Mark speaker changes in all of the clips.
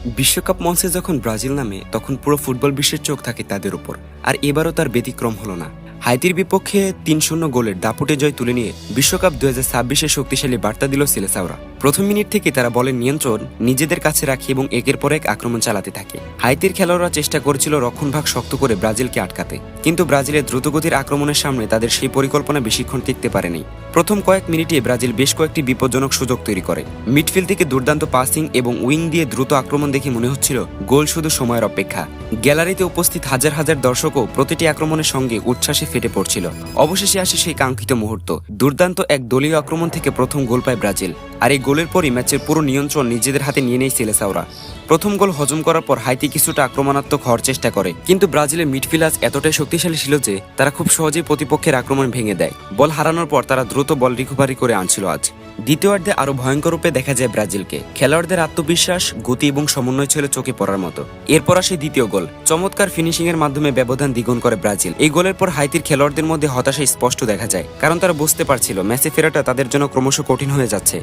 Speaker 1: বিশ্বকাপ মঞ্চে যখন ব্রাজিল নামে তখন পুরো ফুটবল বিশ্বের চোখ থাকে তাদের উপর। আর এবারও তার ব্যতিক্রম হলো না। হাইতির বিপক্ষে ৩-০ গোলের দাপুটে জয় তুলে নিয়ে বিশ্বকাপ ২০২৬-এ শক্তিশালী বার্তা দিল সিলেসাওরা। প্রথম মিনিট থেকে তারা বলের নিয়ন্ত্রণ নিজেদের কাছে রাখে এবং একের পর এক আক্রমণ চালাতে থাকে। হাইতির খেলোয়াড়রা চেষ্টা করেছিল রক্ষণভাগ শক্ত করে ব্রাজিলকে আটকাতে, কিন্তু ব্রাজিলের দ্রুতগতির আক্রমণের সামনে তাদের সেই পরিকল্পনা বেশিক্ষণ টিকতে পারেনি। প্রথম কয়েক মিনিটে ব্রাজিল বেশ কয়েকটি বিপজ্জনক সুযোগ তৈরি করে। মিডফিল্ড থেকে দুর্দান্ত পাসিং এবং উইং দিয়ে দ্রুত আক্রমণ দেখে মনে হচ্ছিল গোল শুধু সময়ের অপেক্ষা। গ্যালারিতে উপস্থিত হাজার হাজার দর্শকও প্রতিটি আক্রমণের সঙ্গে উচ্ছ্বাসে ফেটে পড়ছিল। অবশেষে আসে সেই কাঙ্ক্ষিত মুহূর্ত। দুর্দান্ত এক দলীয় আক্রমণ থেকে প্রথম গোল পায় ব্রাজিল, আর এই গোলের পরই ম্যাচের পুরো নিয়ন্ত্রণ নিজেদের হাতে নিয়ে নেয় সিলেসাওরা। প্রথম গোল হজম করার পর হাইতি কিছুটা আক্রমণাত্মক হওয়ার চেষ্টা করে, কিন্তু ব্রাজিলের মিডফিল্ড এতটাই শক্তিশালী ছিল যে তারা খুব সহজেই প্রতিপক্ষের আক্রমণ ভেঙে দেয়। বল হারানোর পর তারা দ্রুত বল রিকভারি করে আনছিল। আজ দ্বিতীয়ার্ধে আরো ভয়ঙ্কর রূপে দেখা যায় ব্রাজিলকে। খেলোয়াড়দের আত্মবিশ্বাস, গতি এবং সমন্বয় ছিল চোখে পড়ার মতো। এরপর আসে দ্বিতীয় গোল। চমৎকার ফিনিশিং এর মাধ্যমে ব্যবধান দ্বিগুণ করে ব্রাজিল। এই গোলের পর হাইতির খেলোয়াড়দের মধ্যে হতাশা স্পষ্ট দেখা যায়, কারণ তারা বুঝতে পারছিল ম্যাচে ফেরাটা তাদের জন্য ক্রমশ কঠিন হয়ে যাচ্ছে।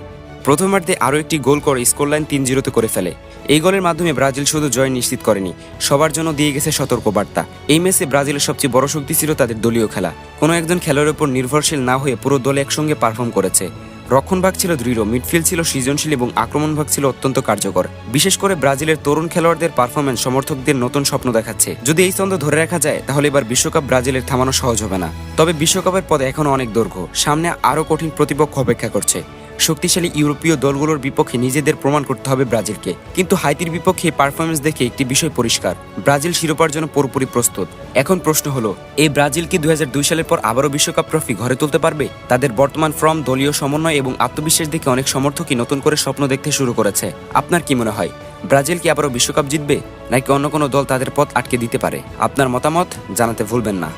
Speaker 1: প্রথমার্ধে আরও একটি গোল করে স্কোরলাইন ৩-০ করে ফেলে। এই গোলের মাধ্যমে ব্রাজিল শুধু জয় নিশ্চিত করেনি, সবার জন্য দিয়ে গেছে সতর্কবার্তা। এই ম্যাচে ব্রাজিলের সবচেয়ে বড় শক্তি ছিল তাদের দলীয় খেলা। কোনো একজন খেলোয়াড়ের উপর নির্ভরশীল না হয়ে পুরো দল একসঙ্গে পারফর্ম করেছে। রক্ষণভাগ ছিল দৃঢ়, মিডফিল্ড ছিল সৃজনশীল এবং আক্রমণভাগ ছিল অত্যন্ত কার্যকর। বিশেষ করে ব্রাজিলের তরুণ খেলোয়াড়দের পারফরম্যান্স সমর্থকদের নতুন স্বপ্ন দেখাচ্ছে। যদি এই ছন্দ ধরে রাখা যায় তাহলে এবার বিশ্বকাপ ব্রাজিলের থামানো সহজ হবে না। তবে বিশ্বকাপের পথে এখনো অনেক দৈর্ঘ্য, সামনে আরও কঠিন প্রতিপক্ষ অপেক্ষা করছে। শক্তিশালী ইউরোপীয় দলগুলোর বিপক্ষে নিজেদের প্রমাণ করতে হবে ব্রাজিলকে। কিন্তু হাইতির বিপক্ষে পারফরমেন্স দেখে একটি বিষয় পরিষ্কার, ব্রাজিল শিরোপার জন্য পুরোপুরি প্রস্তুত। এখন প্রশ্ন হলো, এই ব্রাজিল কি ২০০২ সালের পর আবারও বিশ্বকাপ ট্রফি ঘরে তুলতে পারবে? তাদের বর্তমান ফর্ম, দলীয় সমন্বয় এবং আত্মবিশ্বাস দেখে অনেক সমর্থকই নতুন করে স্বপ্ন দেখতে শুরু করেছে। আপনার কি মনে হয়, ব্রাজিল কি আবারও বিশ্বকাপ জিতবে, নাকি অন্য কোনো দল তাদের পথ আটকে দিতে পারে? আপনার মতামত জানাতে ভুলবেন না।